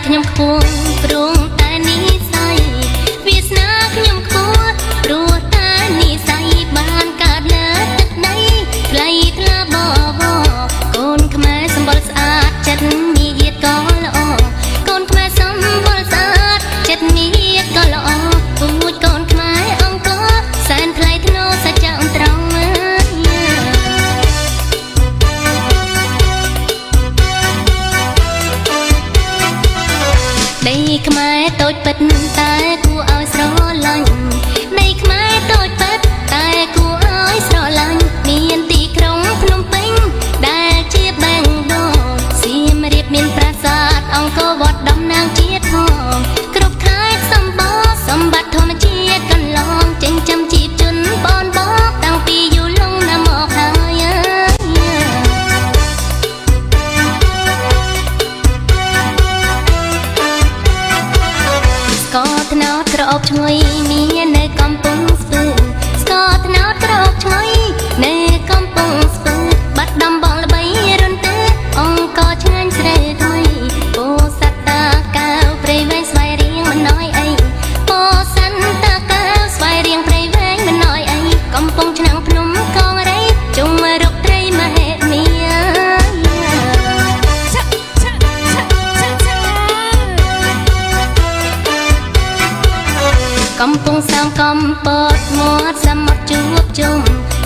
ខ្ញុំខ្ពស់ព្រោះតែនិស័យវាសនាខ្ញុំខ្ពស់ព្រោះតែនិស័យបានកើតលើទឹកដីថ្លៃថ្លាបបកូនខ្មែរសម្បល់ស្អាតចិត្តមាយាទក៏ល្អកូនខ្មែរសម្បល់ស្អាតចិត្តមាយាទក៏ល្អពូជកូនខ្មែរអង្គរសែនថ្លៃថ្នូរសច្ចៈត្រង់ដីខ្មែរតូចពិតតែគួរឲ្យស្រឡាញ់ដីខ្មែរតូចពិតតែគួរឲ្យស្រឡាញ់មានទីក្រុងភ្នំពេញដែលជាបេងដូងសៀមរាបមានប្រាសាទអង្គរវត្តតំណាងជាតិផងគ្រប់ខេត្តសម្បូរសម្បត្តិធម្មជាតិកន្លងចិញ្ចឹមជីវជនបនបកតាំងពីយូរលង់ណាស់មកហើយស្ករត្នោតក្រអូបឈ្ងុយមាននៅកំពង់ស្ពឺស្ករត្នោតក្រអូបឈ្ងុយនៅកំពង់ស្ពឺបាត់ដំបងល្បីរុនទើអង្គរឆ្ងាញ់ស្រីថ្មីពោសត្វតាកៅព្រៃវែងស្វាយរៀងមិនណយអីពោសត្វតាកៅស្វាយរៀងព្រៃវែងមិនណយអីកំពង់ឆ្នាំងភ្នំកងរៃជុំរកត្រីមហេមាកំពង់សោមកំពតមាត់សមុទ្រជួបជុំ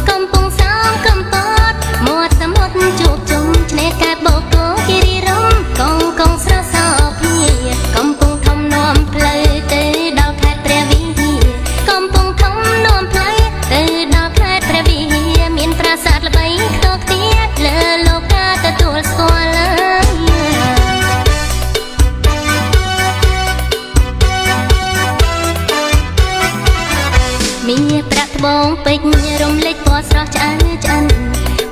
កំពង់សោមកំពតមាត់សមុទ្រជួបជុំឆ្នេរកែបបូកគោគិរីរម្យកងស្រស់សោភាកំពង់ធំនាំផ្លូវទៅដល់ខេត្តព្រះវិហារកំពង់ធំនាំផ្លូវទៅដល់ខេត្តព្រះវិហារមានប្រាសាទល្បីខ្ទោខ្ទាលើលោកាទទួលស្គាល់មាប្រាក់ត្បូងពេជ្ររំលេចពណ៌ស្រស់ឆ្អៅឆ្អិន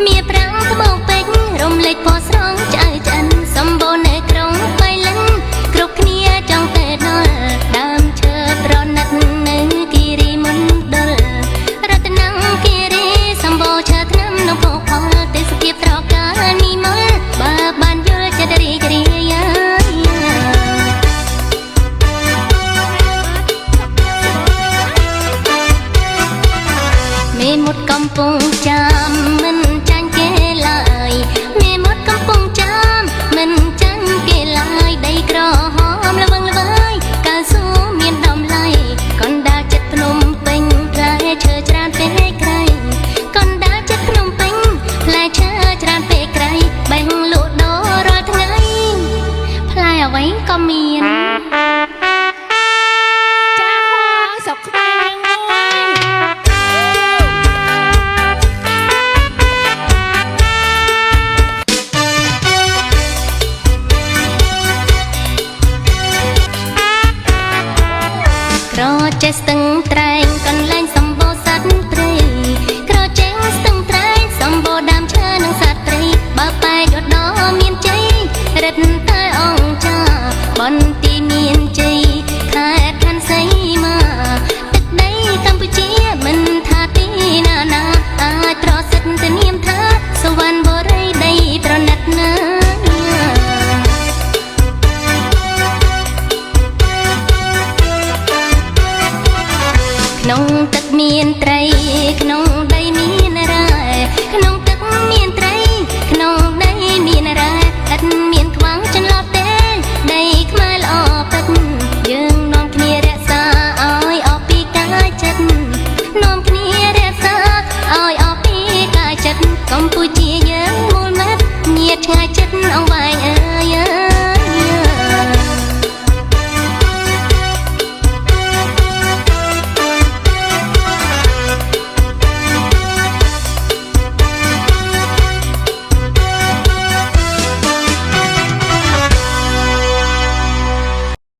មាប្រាក់ត្បូងពេជ្ររំលេចពណ៌ស្រស់ឆ្អៅឆ្អិនសម្បូរនៅក្រុងបៃលិនគ្រប់គ្នាចង់ទៅដល់ដើមឈើប្រណិតនៅគិរីមណ្ឌលរតនគិរីសម្បូរឈើថ្នាំនៅភោគផលទេសភាពត្រកាលនិមលបើបានយល់ចិត្តរីករាយមេមត់កំពង់ចាមមិនចាញ់គេឡើយមេមត់កំពង់ចាមមិនចាញ់គេឡើយដីក្រហមល្វឹងល្វើយកាលសួរមានដំឡៃកណ្ដាលចិត្តភ្នំពេញផ្លែឈើច្រើនពេកក្រៃកណ្ដាលចិត្តភ្នំពេញផ្លែឈើច្រើនពេកក្រៃបេះលក់ដូររាល់ថ្ងៃផ្លែអ្វីក៏មានចាស់ស្រុកខ្មែរក្រចេះស្ទឹងត្រែងកន្លែងសម្បូរសត្វព្រៃក្រចេះស្ទឹងត្រែងសម្បូរដើមឈើនិងសត្វព្រៃបើបែកឧត្តរមានជ័យរិទ្ធតែអង្គចាបន